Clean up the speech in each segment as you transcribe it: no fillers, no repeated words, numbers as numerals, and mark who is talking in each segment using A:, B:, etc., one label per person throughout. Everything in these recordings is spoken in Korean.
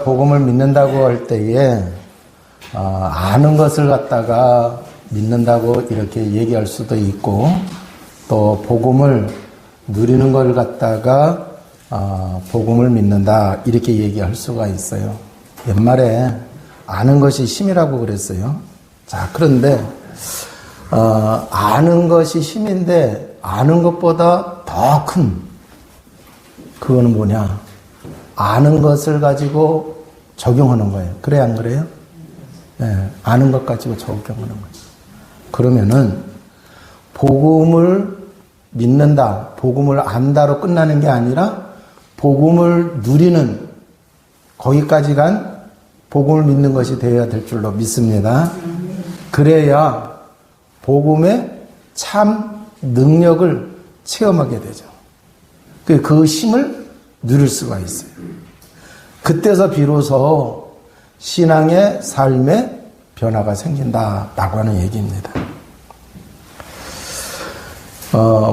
A: 복음을 믿는다고 할 때에 아는 것을 갖다가 믿는다고 이렇게 얘기할 수도 있고, 또 복음을 누리는 걸 갖다가 복음을 믿는다 이렇게 얘기할 수가 있어요. 옛말에 아는 것이 힘이라고 그랬어요. 자, 그런데 아는 것이 힘인데 아는 것보다 더 큰 그거는 뭐냐? 아는 것을 가지고 적용하는 거예요. 그래 안 그래요? 네, 아는 것 가지고 적용하는 거죠. 그러면은 복음을 믿는다, 복음을 안다로 끝나는 게 아니라 복음을 누리는 거기까지 간 복음을 믿는 것이 되어야 될 줄로 믿습니다. 그래야 복음의 참 능력을 체험하게 되죠. 그 힘을 누릴 수가 있어요. 그때서 비로소 신앙의 삶에 변화가 생긴다라고 하는 얘기입니다.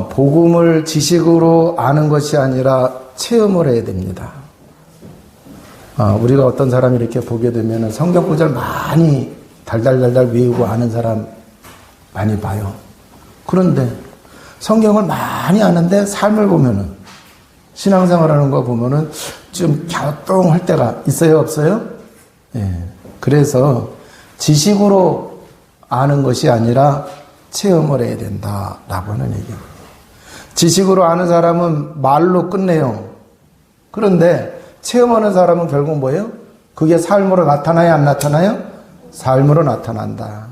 A: 복음을 지식으로 아는 것이 아니라 체험을 해야 됩니다. 우리가 어떤 사람이 이렇게 보게 되면 성경 구절 많이 달달달달 외우고 아는 사람 많이 봐요. 그런데 성경을 많이 아는데 삶을 보면은, 신앙생활하는 거 보면은 좀 갸우뚱할 때가 있어요, 없어요? 예. 그래서 지식으로 아는 것이 아니라 체험을 해야 된다라고 하는 얘기예요. 지식으로 아는 사람은 말로 끝내요. 그런데 체험하는 사람은 결국 뭐예요? 그게 삶으로 나타나요, 안 나타나요? 삶으로 나타난다.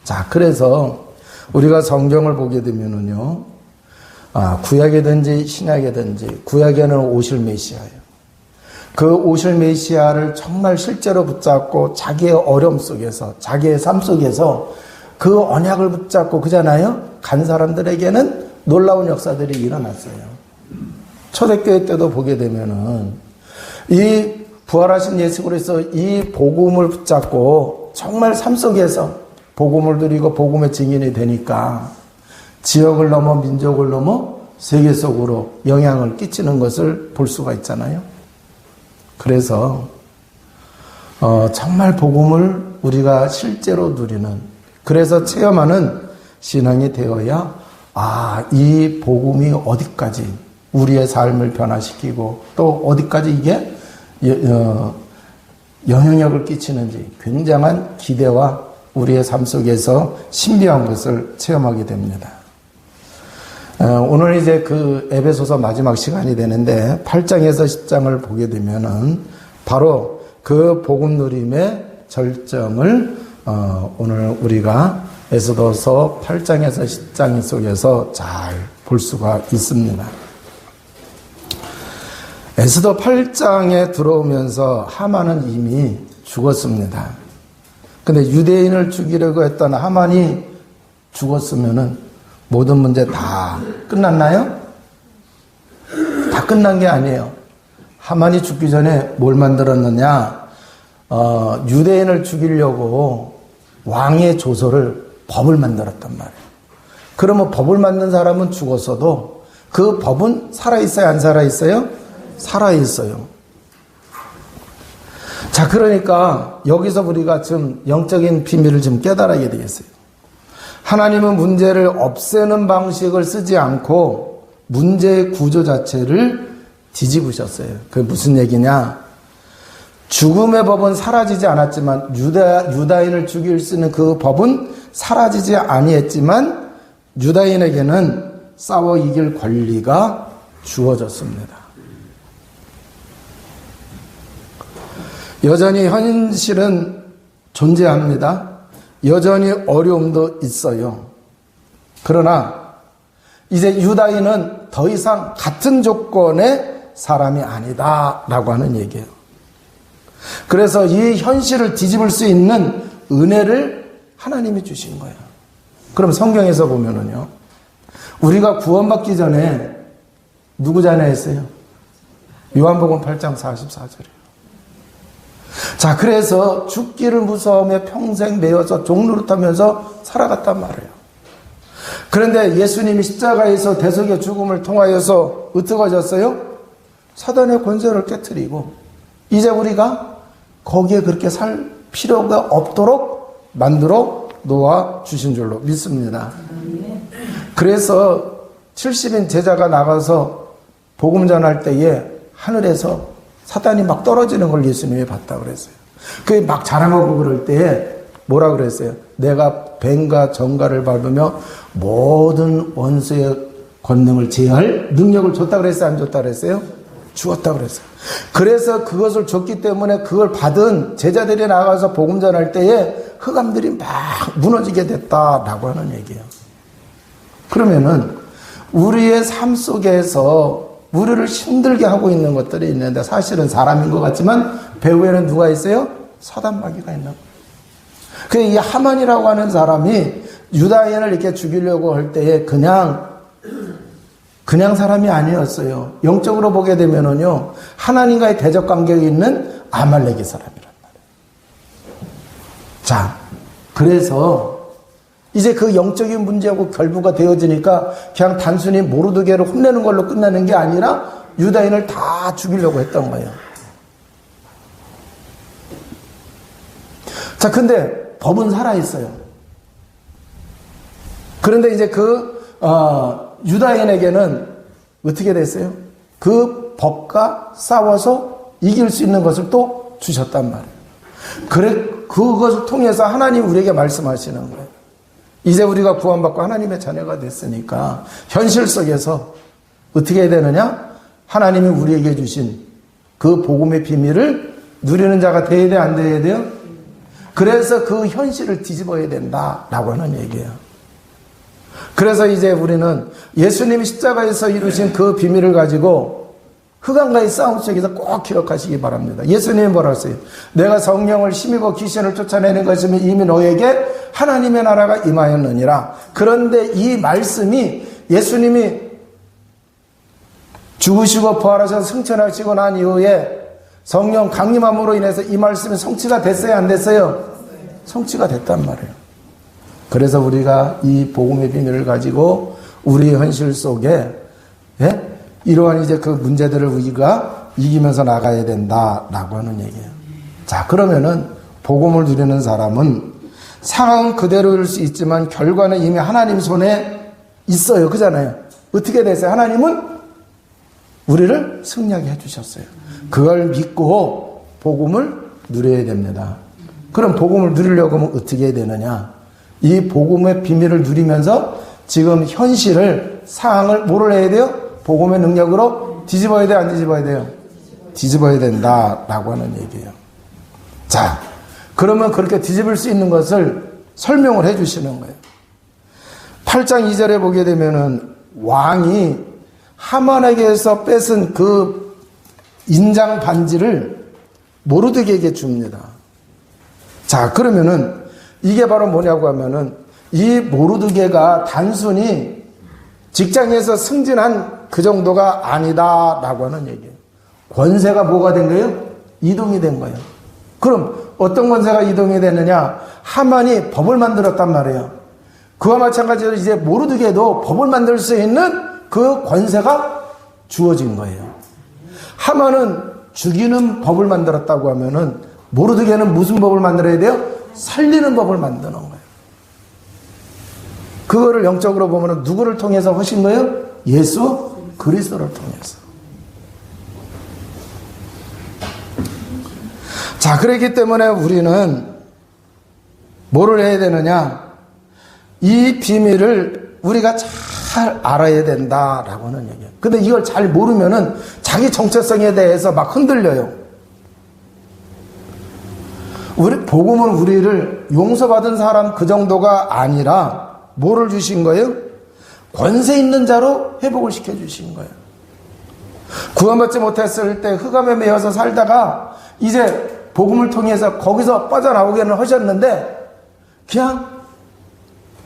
A: 자, 그래서 우리가 성경을 보게 되면은요, 구약이든지 신약이든지, 구약에는 오실 메시아예요. 그 오실 메시아를 정말 실제로 붙잡고 자기의 어려움 속에서, 자기의 삶 속에서 그 언약을 붙잡고 그잖아요? 간 사람들에게는 놀라운 역사들이 일어났어요. 초대교회 때도 보게 되면은 이 부활하신 예수 그리스도 이 복음을 붙잡고 정말 삶 속에서 복음을 누리고 복음의 증인이 되니까 지역을 넘어 민족을 넘어 세계 속으로 영향을 끼치는 것을 볼 수가 있잖아요. 그래서 정말 복음을 우리가 실제로 누리는, 그래서 체험하는 신앙이 되어야 이 복음이 어디까지 우리의 삶을 변화시키고 또 어디까지 이게 영향력을 끼치는지 굉장한 기대와 우리의 삶 속에서 신비한 것을 체험하게 됩니다. 오늘 이제 그 에베소서 마지막 시간이 되는데 8장에서 10장을 보게 되면은 바로 그 복음 누림의 절정을 오늘 우리가 에스더서 8장에서 10장 속에서 잘 볼 수가 있습니다. 에스더 8장에 들어오면서 하만은 이미 죽었습니다. 근데 유대인을 죽이려고 했던 하만이 죽었으면은 모든 문제 다 끝났나요? 다 끝난 게 아니에요. 하만이 죽기 전에 뭘 만들었느냐? 유대인을 죽이려고 왕의 조서를, 법을 만들었단 말이에요. 그러면 법을 만든 사람은 죽었어도 그 법은 살아있어요, 안 살아있어요? 살아있어요. 자, 그러니까 여기서 우리가 좀 영적인 비밀을 좀 깨달아야 되겠어요. 하나님은 문제를 없애는 방식을 쓰지 않고 문제의 구조 자체를 뒤집으셨어요. 그게 무슨 얘기냐? 죽음의 법은 사라지지 않았지만 유다인을 죽일 수 있는 그 법은 사라지지 아니했지만 유다인에게는 싸워 이길 권리가 주어졌습니다. 여전히 현실은 존재합니다. 여전히 어려움도 있어요. 그러나 이제 유다인은 더 이상 같은 조건의 사람이 아니다라고 하는 얘기예요. 그래서 이 현실을 뒤집을 수 있는 은혜를 하나님이 주신 거예요. 그럼 성경에서 보면은요, 우리가 구원받기 전에 누구 자녀였어요? 요한복음 8장 44절이에요. 자, 그래서 죽기를 무서워하며 평생 매여서 종노릇하면서 살아갔단 말이에요. 그런데 예수님이 십자가에서 대속의 죽음을 통하여서 어떻게 하셨어요? 사단의 권세를 깨트리고 이제 우리가 거기에 그렇게 살 필요가 없도록 만들어 놓아 주신 줄로 믿습니다. 그래서 70인 제자가 나가서 복음 전할 때에 하늘에서 사단이 막 떨어지는 걸 예수님이 봤다 그랬어요. 그게 막 자랑하고 그럴 때에 뭐라 그랬어요? 내가 뱀과 정갈을 밟으며 모든 원수의 권능을 제할 능력을 줬다 그랬어요? 안 줬다 그랬어요? 주었다 그랬어요. 그래서 그것을 줬기 때문에 그걸 받은 제자들이 나가서 복음 전할 때에 흑암들이 막 무너지게 됐다라고 하는 얘기예요. 그러면은 우리의 삶 속에서 우리를 힘들게 하고 있는 것들이 있는데 사실은 사람인 것 같지만 배후에는 누가 있어요? 사단 마귀가 있는 거예요. 이 하만이라고 하는 사람이 유다인을 이렇게 죽이려고 할 때에 그냥 사람이 아니었어요. 영적으로 보게 되면은요, 하나님과의 대적 관계에 있는 아말렉의 사람이란 말이에요. 자, 그래서 이제 그 영적인 문제하고 결부가 되어지니까 그냥 단순히 모르드게를 혼내는 걸로 끝나는 게 아니라 유다인을 다 죽이려고 했던 거예요. 자, 근데 법은 살아있어요. 그런데 이제 유다인에게는 어떻게 됐어요? 그 법과 싸워서 이길 수 있는 것을 또 주셨단 말이에요. 그것을 통해서 하나님 우리에게 말씀하시는 거예요. 이제 우리가 구원받고 하나님의 자녀가 됐으니까 현실 속에서 어떻게 해야 되느냐? 하나님이 우리에게 주신 그 복음의 비밀을 누리는 자가 되어야 돼, 안 되어야 돼요? 그래서 그 현실을 뒤집어야 된다라고 하는 얘기예요. 그래서 이제 우리는 예수님이 십자가에서 이루신 그 비밀을 가지고 흑암과의 싸움 속에서 꼭 기억하시기 바랍니다. 예수님이 뭐라 했어요? 내가 성령을 힘입어 귀신을 쫓아내는 것이면 이미 너에게 하나님의 나라가 임하였느니라. 그런데 이 말씀이 예수님이 죽으시고 부활하셔서 승천하시고 난 이후에 성령 강림함으로 인해서 이 말씀이 성취가 됐어요? 안 됐어요? 성취가 됐단 말이에요. 그래서 우리가 이 복음의 비밀을 가지고 우리 현실 속에 이러한 이제 그 문제들을 우리가 이기면서 나가야 된다라고 하는 얘기예요. 자, 그러면은 복음을 누리는 사람은 상황은 그대로일 수 있지만 결과는 이미 하나님 손에 있어요. 그잖아요. 어떻게 됐어요? 하나님은 우리를 승리하게 해주셨어요. 그걸 믿고 복음을 누려야 됩니다. 그럼 복음을 누리려고 하면 어떻게 해야 되느냐? 이 복음의 비밀을 누리면서 지금 현실을, 상황을 뭐를 해야 돼요? 복음의 능력으로 뒤집어야 돼요? 안 뒤집어야 돼요? 뒤집어야 된다라고 하는 얘기예요. 자, 그러면 그렇게 뒤집을 수 있는 것을 설명을 해 주시는 거예요. 8장 2절에 보게 되면은 왕이 하만에게서 뺏은 그 인장 반지를 모르드게에게 줍니다. 자, 그러면은 이게 바로 뭐냐고 하면은 이 모르드게가 단순히 직장에서 승진한 그 정도가 아니다라고 하는 얘기예요. 권세가 뭐가 된 거예요? 이동이 된 거예요. 그럼 어떤 권세가 이동이 됐느냐? 하만이 법을 만들었단 말이에요. 그와 마찬가지로 이제 모르드게도 법을 만들 수 있는 그 권세가 주어진 거예요. 하만은 죽이는 법을 만들었다고 하면은 모르드게는 무슨 법을 만들어야 돼요? 살리는 법을 만드는 거예요. 그거를 영적으로 보면 누구를 통해서 하신 거예요? 예수 그리스도를 통해서. 자, 그렇기 때문에 우리는 뭐를 해야 되느냐? 이 비밀을 우리가 잘 알아야 된다라고 하는 얘기예요. 근데 이걸 잘 모르면은 자기 정체성에 대해서 막 흔들려요. 복음은 우리를 용서받은 사람 그 정도가 아니라 뭐를 주신 거예요? 권세 있는 자로 회복을 시켜주신 거예요. 구원받지 못했을 때 흑암에 매여서 살다가 이제 복음을 통해서 거기서 빠져나오기는 하셨는데 그냥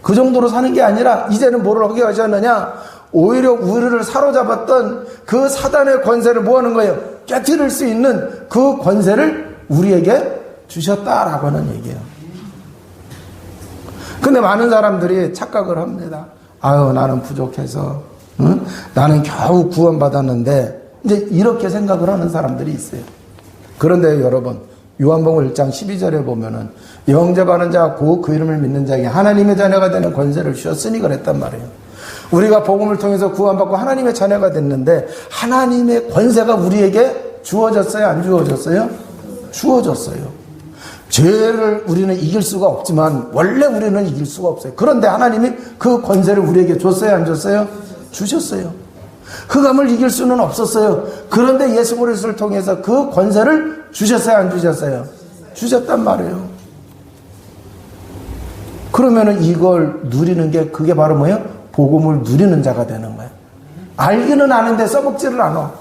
A: 그 정도로 사는 게 아니라 이제는 뭐를 하게 하셨느냐? 오히려 우리를 사로잡았던 그 사단의 권세를 뭐 하는 거예요? 깨트릴 수 있는 그 권세를 우리에게 주셨다라고 하는 얘기예요. 근데 많은 사람들이 착각을 합니다. 아유, 나는 부족해서, 응? 나는 겨우 구원받았는데, 이제 이렇게 생각을 하는 사람들이 있어요. 그런데 여러분, 요한복음 1장 12절에 보면은 영접하는 자와 그 이름을 믿는 자에게 하나님의 자녀가 되는 권세를 주셨으니 그랬단 말이에요. 우리가 복음을 통해서 구원받고 하나님의 자녀가 됐는데 하나님의 권세가 우리에게 주어졌어요? 안 주어졌어요? 주어졌어요. 죄를 우리는 이길 수가 없지만 원래 우리는 이길 수가 없어요. 그런데 하나님이 그 권세를 우리에게 줬어요? 안 줬어요? 주셨어요. 흑암을 이길 수는 없었어요. 그런데 예수 그리스도를 통해서 그 권세를 주셨어요? 안 주셨어요? 주셨단 말이에요. 그러면은 이걸 누리는 게 그게 바로 뭐예요? 복음을 누리는 자가 되는 거예요. 알기는 아는데 써먹지를 않아.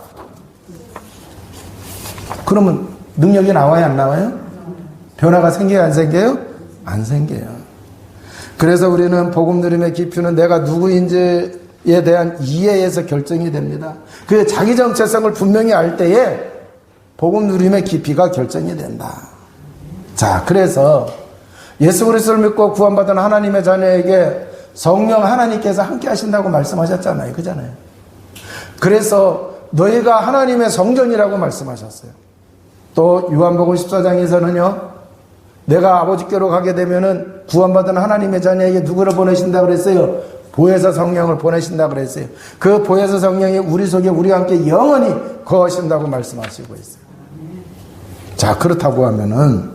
A: 그러면 능력이 나와요? 안 나와요? 변화가 생겨요? 안 생겨요? 안 생겨요. 그래서 우리는 복음 누림의 깊이는 내가 누구인지에 대한 이해에서 결정이 됩니다. 그 자기 정체성을 분명히 알 때에 복음 누림의 깊이가 결정이 된다. 자, 그래서 예수 그리스도를 믿고 구원받은 하나님의 자녀에게 성령 하나님께서 함께 하신다고 말씀하셨잖아요. 그잖아요. 그래서 너희가 하나님의 성전이라고 말씀하셨어요. 또 요한복음 14장에서는요. 내가 아버지께로 가게 되면은 구원받은 하나님의 자녀에게 누구를 보내신다 그랬어요? 보혜사 성령을 보내신다 그랬어요. 그 보혜사 성령이 우리 속에 우리와 함께 영원히 거하신다고 말씀하시고 있어요. 자, 그렇다고 하면은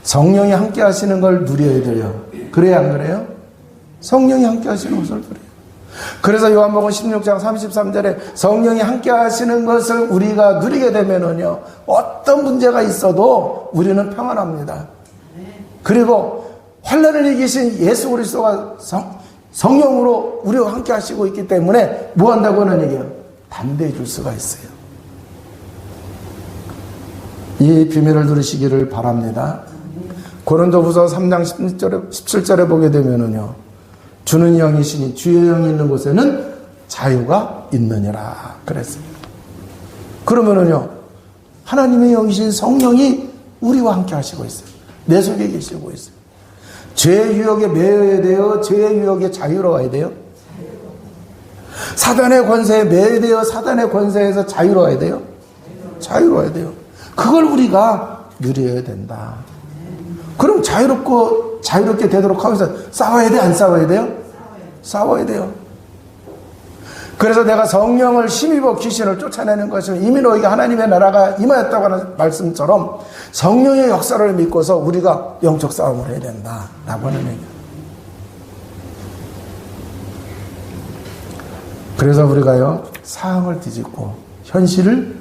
A: 성령이 함께 하시는 걸 누려야 돼요. 그래야 안 그래요? 성령이 함께 하시는 것을 누려요. 그래서 요한복음 16장 33절에 성령이 함께 하시는 것을 우리가 누리게 되면은요, 어떤 문제가 있어도 우리는 평안합니다. 그리고 환난을 이기신 예수 그리스도가 성령으로 우리와 함께 하시고 있기 때문에 뭐 한다고 하는 얘기예요? 담대해 줄 수가 있어요. 이 비밀을 누리시기를 바랍니다. 고린도후서 3장 17절에 보게 되면은요, 주는 영이시니 주의 영이 있는 곳에는 자유가 있느니라 그랬습니다. 그러면은요, 하나님의 영이신 성령이 우리와 함께 하시고 있어요. 내 속에 계시고 있어요. 죄의 유혹에 매여야 돼요? 죄의 유혹에 자유로워야 돼요? 사단의 권세에 매여야 돼요? 사단의 권세에서 자유로워야 돼요? 자유로워야 돼요. 그걸 우리가 누려야 된다. 그럼 자유롭게 되도록 하면서 싸워야 돼? 안 싸워야 돼요? 싸워야 돼요. 그래서 내가 성령을 힘입어 귀신을 쫓아내는 것은 이미 너희가 하나님의 나라가 임하였다고 하는 말씀처럼 성령의 역사를 믿고서 우리가 영적 싸움을 해야 된다 라고 하는 얘기예요. 그래서 우리가요, 상황을 뒤집고 현실을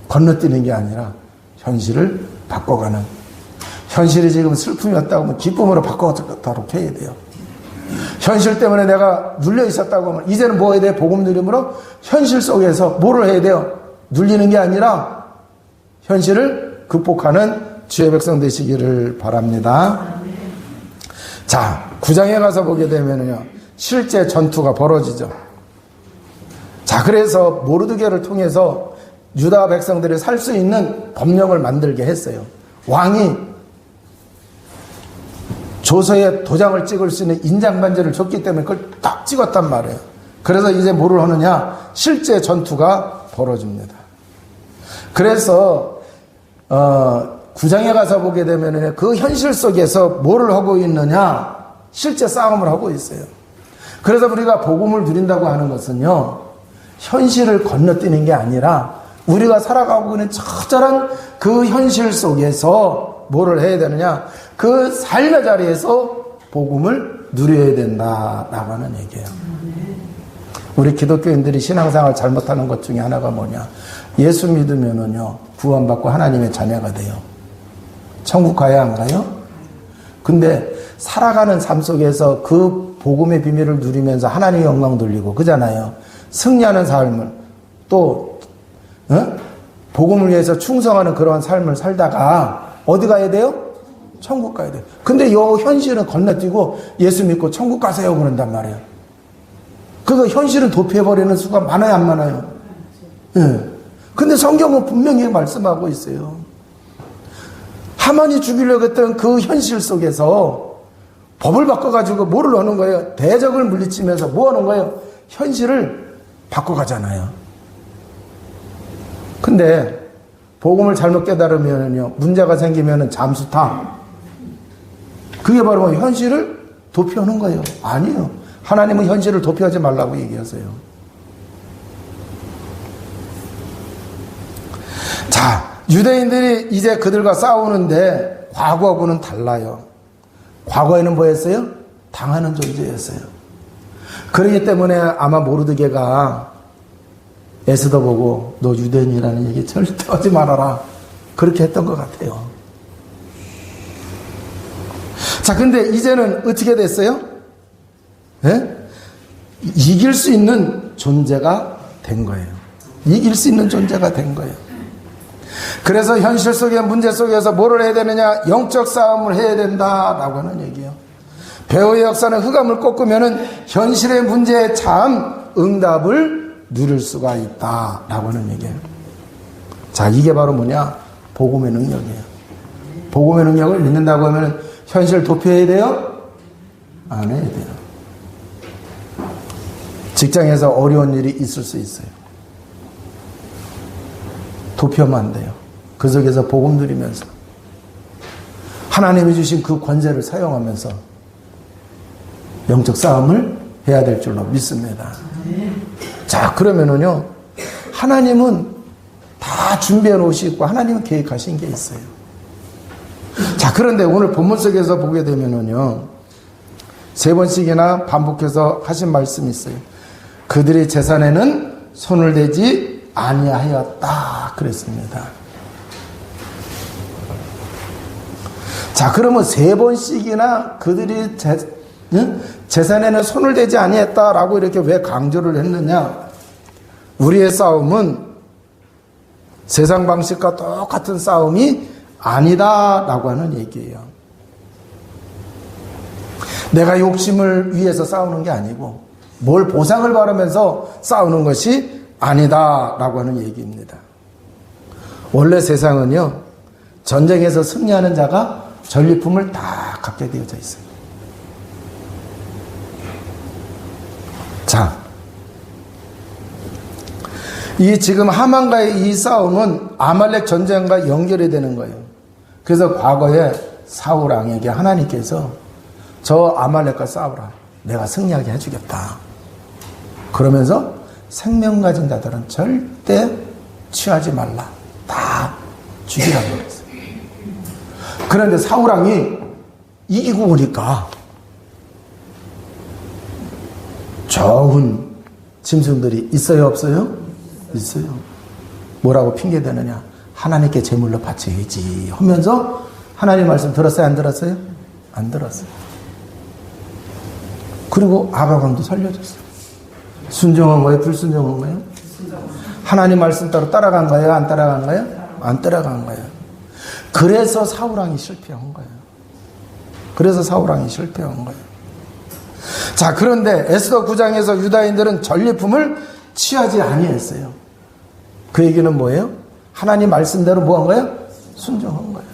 A: 건너뛰는 게 아니라 현실을 바꿔가는, 현실이 지금 슬픔이었다고 하면 기쁨으로 바꿔가도록 해야 돼요. 현실 때문에 내가 눌려 있었다고 하면 이제는 뭐 해야 돼요? 복음 누림으로 현실 속에서 뭐를 해야 돼요? 눌리는 게 아니라 현실을 극복하는 주의 백성 되시기를 바랍니다. 자, 9장에 가서 보게 되면요, 실제 전투가 벌어지죠. 자, 그래서 모르드게를 통해서 유다 백성들이 살 수 있는 법령을 만들게 했어요. 왕이 조서에 도장을 찍을 수 있는 인장반지를 줬기 때문에 그걸 딱 찍었단 말이에요. 그래서 이제 뭐를 하느냐? 실제 전투가 벌어집니다. 그래서 9장에 가서 보게 되면 그 현실 속에서 뭐를 하고 있느냐? 실제 싸움을 하고 있어요. 그래서 우리가 복음을 누린다고 하는 것은요, 현실을 건너뛰는 게 아니라 우리가 살아가고 있는 처절한 그 현실 속에서 뭐를 해야 되느냐? 그 삶의 자리에서 복음을 누려야 된다라고 하는 얘기예요. 우리 기독교인들이 신앙생활 잘못하는 것 중에 하나가 뭐냐? 예수 믿으면은요, 구원받고 하나님의 자녀가 돼요. 천국 가야 안 가요? 근데 살아가는 삶 속에서 그 복음의 비밀을 누리면서 하나님의 영광 돌리고 그잖아요. 승리하는 삶을 또 복음을 위해서 충성하는 그러한 삶을 살다가 어디 가야 돼요? 천국 가야 돼요. 근데 요 현실은 건너뛰고 예수 믿고 천국 가세요 그런단 말이에요. 그거 현실은 도피해버리는 수가 많아요, 안 많아요? 예. 근데 성경은 분명히 말씀하고 있어요. 하만이 죽이려고 했던 그 현실 속에서 법을 바꿔가지고 뭐를 하는 거예요? 대적을 물리치면서 뭐 하는 거예요? 현실을 바꿔가잖아요. 근데 복음을 잘못 깨달으면요, 문제가 생기면은 잠수 타. 그게 바로 현실을 도피하는 거예요. 아니에요. 하나님은 현실을 도피하지 말라고 얘기하세요. 자, 유대인들이 이제 그들과 싸우는데 과거하고는 달라요. 과거에는 뭐였어요? 당하는 존재였어요. 그렇기 때문에 아마 모르드게가 에스더 보고 너 유대인이라는 얘기 절대 하지 말아라. 그렇게 했던 것 같아요. 자, 근데 이제는 어떻게 됐어요? 예? 이길 수 있는 존재가 된 거예요. 이길 수 있는 존재가 된 거예요. 그래서 현실 속의 문제 속에서 뭐를 해야 되느냐? 영적 싸움을 해야 된다라고 하는 얘기예요. 배후의 역사는 흑암을 꺾으면은 현실의 문제에 참 응답을 누릴 수가 있다라고 하는 얘기예요. 자, 이게 바로 뭐냐? 복음의 능력이에요. 복음의 능력을 믿는다고 하면은 현실 도피해야 돼요? 안 해야 돼요. 직장에서 어려운 일이 있을 수 있어요. 도피하면 안 돼요. 그 속에서 복음 누리면서 하나님이 주신 그 권세를 사용하면서 영적 싸움을 해야 될 줄로 믿습니다. 자, 그러면은요, 하나님은 다 준비해 놓으시고 하나님은 계획하신 게 있어요. 자, 그런데 오늘 본문 속에서 보게 되면은요, 3번씩이나 반복해서 하신 말씀이 있어요. 그들의 재산에는 손을 대지 아니하였다 그랬습니다. 자, 그러면 3번씩이나 그들이 재산에는 손을 대지 아니했다라고 이렇게 왜 강조를 했느냐? 우리의 싸움은 세상 방식과 똑같은 싸움이 아니다라고 하는 얘기예요. 내가 욕심을 위해서 싸우는 게 아니고 뭘 보상을 바라면서 싸우는 것이 아니다라고 하는 얘기입니다. 원래 세상은요, 전쟁에서 승리하는 자가 전리품을 다 갖게 되어져 있어요. 자, 이 지금 하만과의 이 싸움은 아말렉 전쟁과 연결이 되는 거예요. 그래서 과거에 사울 왕에게 하나님께서 저 아말렉과 싸우라. 내가 승리하게 해주겠다. 그러면서 생명 가진 자들은 절대 취하지 말라. 다 죽이라고 그랬어요. 그런데 사울 왕이 이기고 오니까 좋은 짐승들이 있어요, 없어요? 있어요. 뭐라고 핑계대느냐? 하나님께 제물로 바쳐야지 하면서 하나님 말씀 들었어요, 안 들었어요? 안 들었어요. 그리고 아가강도 살려줬어요. 순종한 거예요, 불순종한 거예요? 하나님 말씀 따로 따라간 거예요, 안 따라간 거예요? 안 따라간 거예요. 그래서 사울왕이 실패한 거예요. 그래서 사울왕이 실패한 거예요. 자, 그런데 에스더 9장에서 유다인들은 전리품을 취하지 아니했어요. 그 얘기는 뭐예요? 하나님 말씀대로 뭐 한 거예요? 순종한 거예요.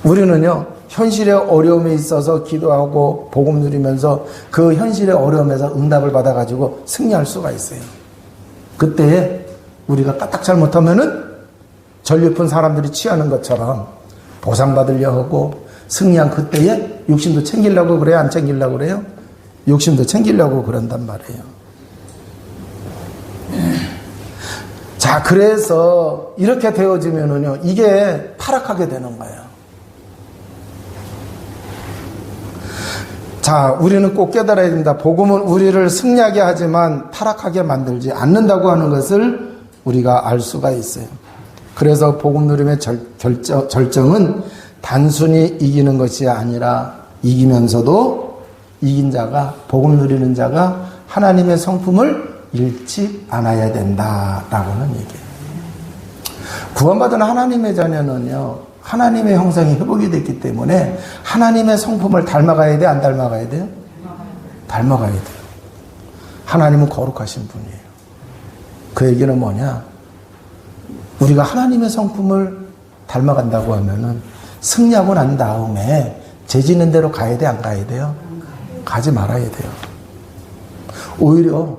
A: 우리는요, 현실의 어려움에 있어서 기도하고 복음 누리면서 그 현실의 어려움에서 응답을 받아가지고 승리할 수가 있어요. 그때에 우리가 까딱 잘못하면은 전리품 사람들이 취하는 것처럼 보상받으려 하고 승리한 그때에 욕심도 챙기려고 그래요? 안 챙기려고 그래요? 욕심도 챙기려고 그런단 말이에요. 자, 그래서 이렇게 되어지면은요, 이게 타락하게 되는 거예요. 자, 우리는 꼭 깨달아야 됩니다. 복음은 우리를 승리하게 하지만 타락하게 만들지 않는다고 하는 것을 우리가 알 수가 있어요. 그래서 복음 누림의 절정은 단순히 이기는 것이 아니라 이기면서도 이긴 자가, 복음 누리는 자가 하나님의 성품을 잃지 않아야 된다라고 하는 얘기예요. 구원받은 하나님의 자녀는요, 하나님의 형상이 회복이 됐기 때문에 하나님의 성품을 닮아가야 돼, 안 닮아가야 돼요? 닮아가야 돼요. 하나님은 거룩하신 분이에요. 그 얘기는 뭐냐? 우리가 하나님의 성품을 닮아간다고 하면은 승리하고 난 다음에 죄지는 대로 가야 돼, 안 가야 돼요? 가지 말아야 돼요. 오히려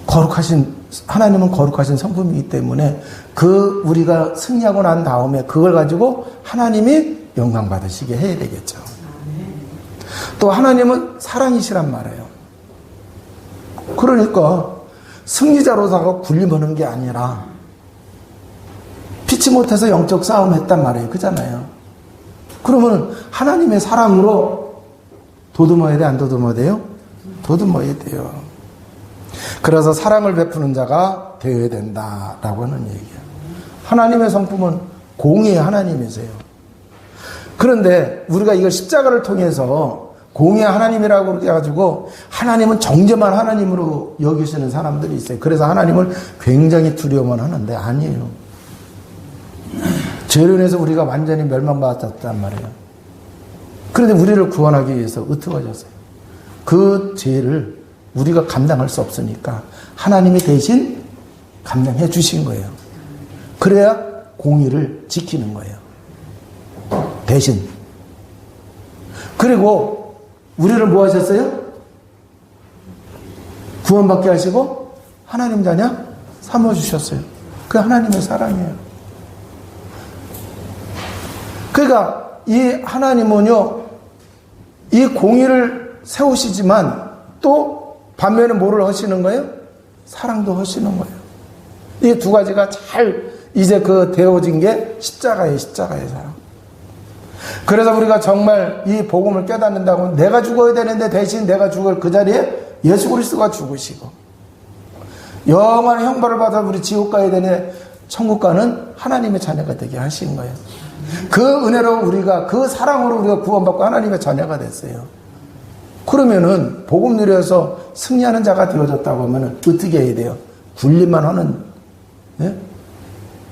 A: 거룩하신 하나님은 거룩하신 성품이기 때문에 우리가 승리하고 난 다음에 그걸 가지고 하나님이 영광 받으시게 해야 되겠죠. 또 하나님은 사랑이시란 말이에요. 그러니까 승리자로다가 군림하는 게 아니라 피치 못해서 영적 싸움 했단 말이에요. 그잖아요. 그러면 하나님의 사랑으로 도듬어야 돼, 안 도듬어야 돼요? 도듬어야 돼요. 그래서 사랑을 베푸는 자가 되어야 된다라고 하는 얘기예요. 하나님의 성품은 공의의 하나님이세요. 그런데 우리가 이걸 십자가를 통해서 공의의 하나님이라고 그렇게 해가지고 하나님은 정죄만 하나님으로 여기시는 사람들이 있어요. 그래서 하나님을 굉장히 두려워만 하는데 아니에요. 죄로 인해서 우리가 완전히 멸망받았단 말이에요. 그런데 우리를 구원하기 위해서 어떻게 하셨어요? 그 죄를 우리가 감당할 수 없으니까 하나님이 대신 감당해 주신 거예요. 그래야 공의를 지키는 거예요. 대신. 그리고 우리를 뭐 하셨어요? 구원받게 하시고 하나님 자녀 삼아주셨어요. 그게 하나님의 사랑이에요. 그러니까 이 하나님은요, 이 공의를 세우시지만 또 반면에 뭐를 하시는 거예요? 사랑도 하시는 거예요. 이 두 가지가 잘 이제 되어진 게 십자가의 사랑. 그래서 우리가 정말 이 복음을 깨닫는다고 내가 죽어야 되는데 대신 내가 죽을 그 자리에 예수 그리스도가 죽으시고 영원한 형벌을 받아 우리 지옥 가야 되네 천국 가는 하나님의 자녀가 되게 하신 거예요. 그 은혜로 우리가 그 사랑으로 우리가 구원받고 하나님의 자녀가 됐어요. 그러면은 복음 누려서 승리하는 자가 되어졌다고 하면은 어떻게 해야 돼요? 군림만 하는, 예?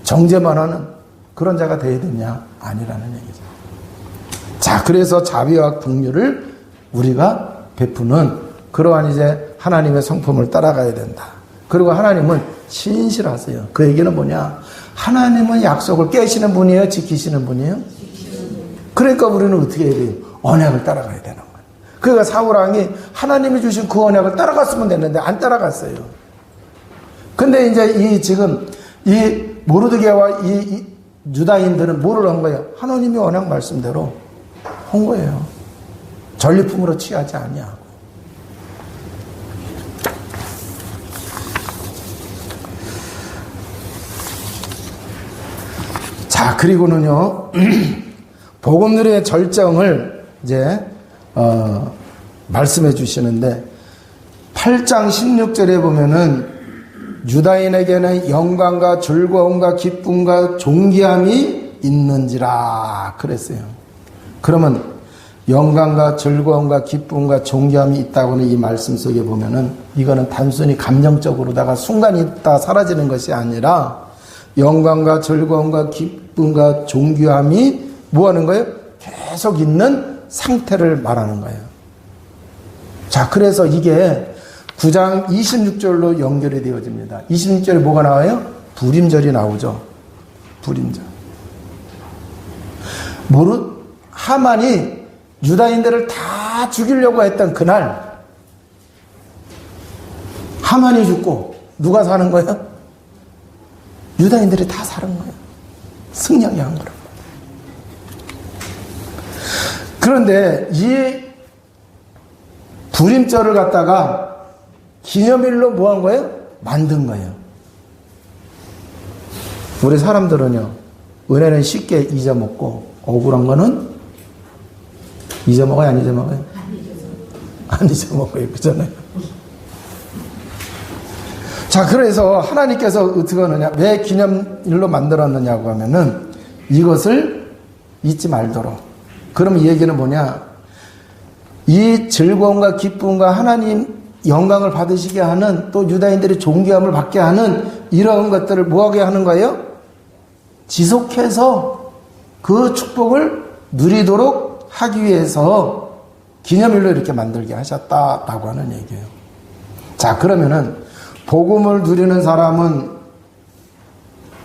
A: 정죄만 하는 그런 자가 되어야 되냐? 아니라는 얘기죠. 자, 그래서 자비와 긍휼을 우리가 베푸는 그러한 이제 하나님의 성품을 따라가야 된다. 그리고 하나님은 신실하세요. 그 얘기는 뭐냐? 하나님은 약속을 깨시는 분이에요? 지키시는 분이에요? 그러니까 우리는 어떻게 해야 돼요? 언약을 따라가야 되는 거예요. 그러니까 사울왕이 하나님이 주신 그 언약을 따라갔으면 됐는데 안 따라갔어요. 근데 이제 지금 이 모르드게와 이 유다인들은 뭐를 한 거예요? 하나님의 언약 말씀대로 한 거예요. 전리품으로 취하지 아니하고. 자, 그리고는요, 복음 누리의 절정을 이제 말씀해 주시는데 8장 16절에 보면은 유다인에게는 영광과 즐거움과 기쁨과 존귀함이 있는지라 그랬어요. 그러면 영광과 즐거움과 기쁨과 존귀함이 있다고는 이 말씀 속에 보면은 이거는 단순히 감정적으로다가 순간 있다 사라지는 것이 아니라 영광과 즐거움과 기쁨과 존귀함이 뭐 하는 거예요? 계속 있는 상태를 말하는 거예요. 자, 그래서 이게 9장 26절로 연결이 되어집니다. 26절에 뭐가 나와요? 불임절이 나오죠. 불임절. 하만이 유다인들을 다 죽이려고 했던 그날 하만이 죽고 누가 사는 거예요? 유다인들이 다 사는 거예요. 승리하게 한 거라고. 그런데 이 불임절을 갖다가 기념일로 뭐 한 거예요? 만든 거예요. 우리 사람들은요, 은혜는 쉽게 잊어먹고 억울한 거는 잊어먹어요? 안 잊어먹어요? 안 잊어먹어요. 그잖아요. 자, 그래서 하나님께서 어떻게 하느냐, 왜 기념일로 만들었느냐고 하면은 이것을 잊지 말도록. 그럼 이 얘기는 뭐냐, 이 즐거움과 기쁨과 하나님 영광을 받으시게 하는, 또 유다인들이 존귀함을 받게 하는 이런 것들을 뭐하게 하는 거예요? 지속해서 그 축복을 누리도록 하기 위해서 기념일로 이렇게 만들게 하셨다라고 하는 얘기예요. 자, 그러면은 복음을 누리는 사람은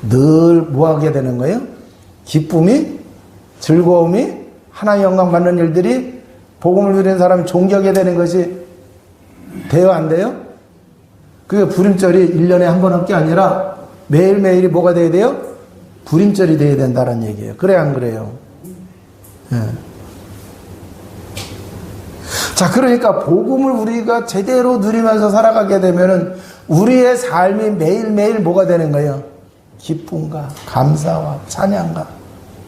A: 늘 뭐하게 되는 거예요? 기쁨이, 즐거움이, 하나님 영광 받는 일들이 복음을 누리는 사람이 존경하게 되는 것이 돼요, 안 돼요? 그게 불임절이 1년에 한 번밖에 아니라 매일매일이 뭐가 돼야 돼요? 불임절이 돼야 된다는 얘기예요. 그래 안 그래요? 예. 자, 그러니까 복음을 우리가 제대로 누리면서 살아가게 되면은 우리의 삶이 매일매일 뭐가 되는 거예요? 기쁨과 감사와 찬양과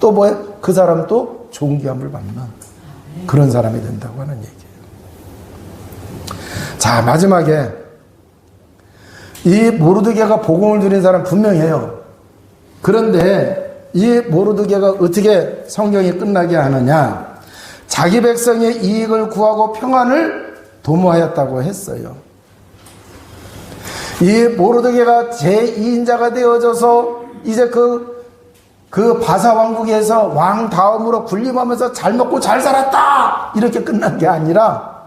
A: 또 뭐예요? 그 사람 또 존귀함을 받는 그런 사람이 된다고 하는 얘기예요. 자, 마지막에 이 모르드게가 복음을 누린 사람 분명해요. 그런데 이 모르드게가 어떻게 성경이 끝나게 하느냐? 자기 백성의 이익을 구하고 평안을 도모하였다고 했어요. 이 모르드게가 제2인자가 되어져서 이제 그 바사 왕국에서 왕 다음으로 군림하면서 잘 먹고 잘 살았다 이렇게 끝난 게 아니라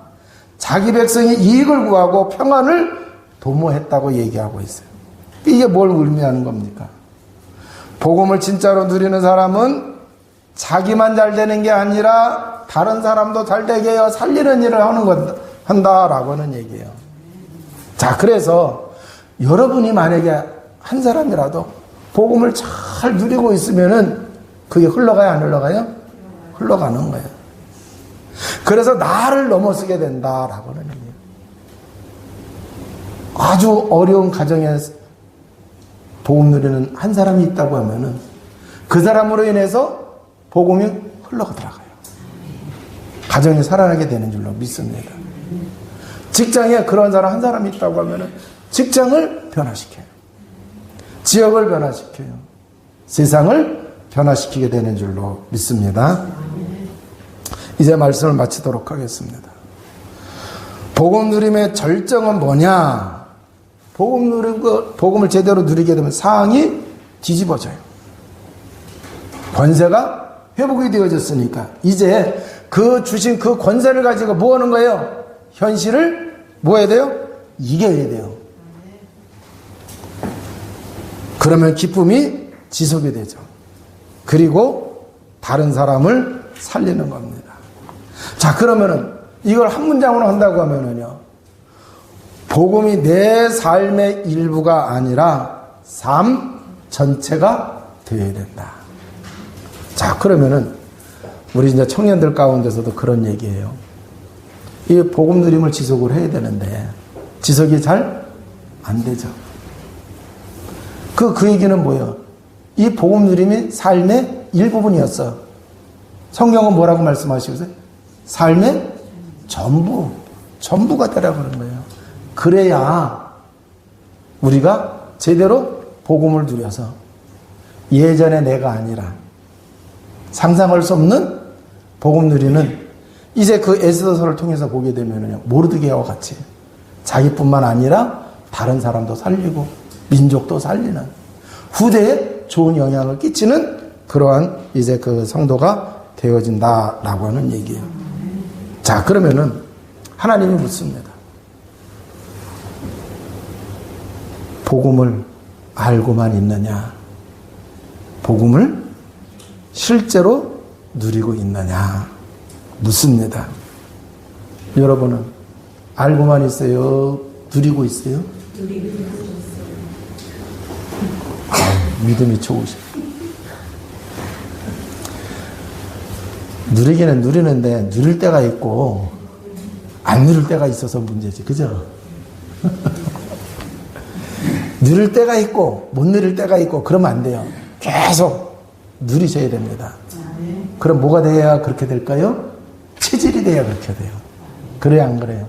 A: 자기 백성의 이익을 구하고 평안을 도모했다고 얘기하고 있어요. 이게 뭘 의미하는 겁니까? 복음을 진짜로 누리는 사람은 자기만 잘 되는 게 아니라 다른 사람도 잘 되게 해요. 살리는 일을 한다라고 하는 얘기예요. 자, 그래서 여러분이 만약에 한 사람이라도 복음을 잘 누리고 있으면은 그게 흘러가요, 안 흘러가요? 흘러가는 거예요. 그래서 나를 넘어서게 된다라고 하는 얘기예요. 아주 어려운 가정에 복음 누리는 한 사람이 있다고 하면은 그 사람으로 인해서 복음이 흘러들어가요. 가정이 살아나게 되는 줄로 믿습니다. 직장에 그런 사람 한 사람이 있다고 하면은 직장을 변화시켜요. 지역을 변화시켜요. 세상을 변화시키게 되는 줄로 믿습니다. 이제 말씀을 마치도록 하겠습니다. 복음 누림의 절정은 뭐냐? 복음을 제대로 누리게 되면 상황이 뒤집어져요. 권세가 회복이 되어졌으니까 이제 그 주신 그 권세를 가지고 뭐 하는 거예요? 현실을 뭐 해야 돼요? 이겨야 돼요. 그러면 기쁨이 지속이 되죠. 그리고 다른 사람을 살리는 겁니다. 자, 그러면은 이걸 한 문장으로 한다고 하면은요, 복음이 내 삶의 일부가 아니라 삶 전체가 되어야 된다. 자, 그러면은 우리 이제 청년들 가운데서도 그런 얘기예요. 이 복음 누림을 지속을 해야 되는데 지속이 잘 안 되죠. 그 얘기는 뭐예요? 이 복음 누림이 삶의 일부분이었어. 성경은 뭐라고 말씀하시고요? 삶의 전부가 되라고 그런 거예요. 그래야 우리가 제대로 복음을 누려서 예전의 내가 아니라 상상할 수 없는 복음 누리는 이제 그 에스더서를 통해서 보게 되면요, 모르드게와 같이 자기뿐만 아니라 다른 사람도 살리고 민족도 살리는 후대에 좋은 영향을 끼치는 그러한 이제 그 성도가 되어진다라고 하는 얘기예요. 자, 그러면은 하나님이 묻습니다. 복음을 알고만 있느냐? 복음을 실제로 누리고 있느냐? 묻습니다. 여러분은 알고만 있어요? 누리고 있어요? 누리고 있어요. 믿음이 좋으셔. 누리기는 누리는데 누릴 때가 있고 안 누릴 때가 있어서 문제지. 그죠? 누릴 때가 있고 못 누릴 때가 있고 그러면 안 돼요. 계속 누리셔야 됩니다. 그럼 뭐가 돼야 그렇게 될까요? 체질이 돼야 그렇게 돼요. 그래야 안 그래요?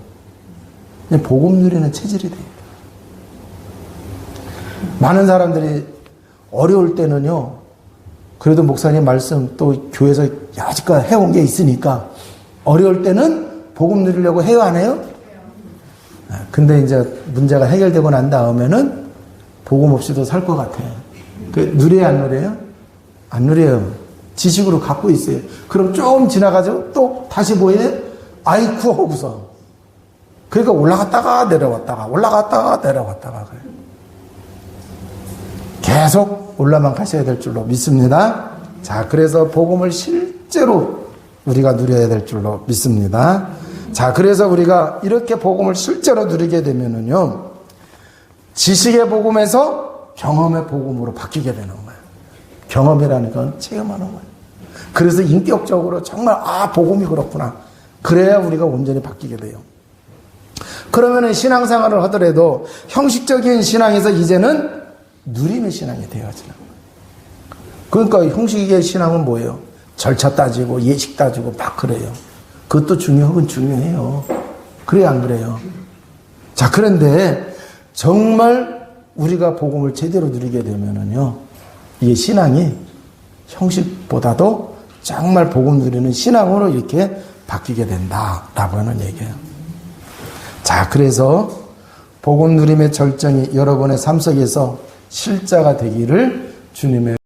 A: 복음 누리는 체질이 돼요. 많은 사람들이 어려울 때는요, 그래도 목사님 말씀 또 교회에서 여지껏 해온 게 있으니까 어려울 때는 복음 누리려고 해요, 안 해요? 근데 이제 문제가 해결되고 난 다음에는 복음 없이도 살 것 같아요. 누려야 안 누려요? 안 누려요. 지식으로 갖고 있어요. 그럼 조금 지나가죠? 또 다시 뭐예요? 아이쿠 하고서. 그러니까 올라갔다가 내려왔다가 그래요. 계속 올라만 가셔야 될 줄로 믿습니다. 자, 그래서 복음을 실제로 우리가 누려야 될 줄로 믿습니다. 자, 그래서 우리가 이렇게 복음을 실제로 누리게 되면은요, 지식의 복음에서 경험의 복음으로 바뀌게 되는 거예요. 경험이라는 건 체험하는 거예요. 그래서 인격적으로 정말 복음이 그렇구나. 그래야 우리가 온전히 바뀌게 돼요. 그러면은 신앙생활을 하더라도 형식적인 신앙에서 이제는 누리는 신앙이 되어지는 거예요. 그러니까 형식의 신앙은 뭐예요? 절차 따지고 예식 따지고 막 그래요. 그것도 중요하긴 중요해요. 그래야 안 그래요? 자, 그런데 정말 우리가 복음을 제대로 누리게 되면은요, 이 신앙이 형식보다도 정말 복음 누리는 신앙으로 이렇게 바뀌게 된다라고 하는 얘기예요. 자, 그래서 복음 누림의 절정이 여러분의 삶 속에서 실자가 되기를 주님의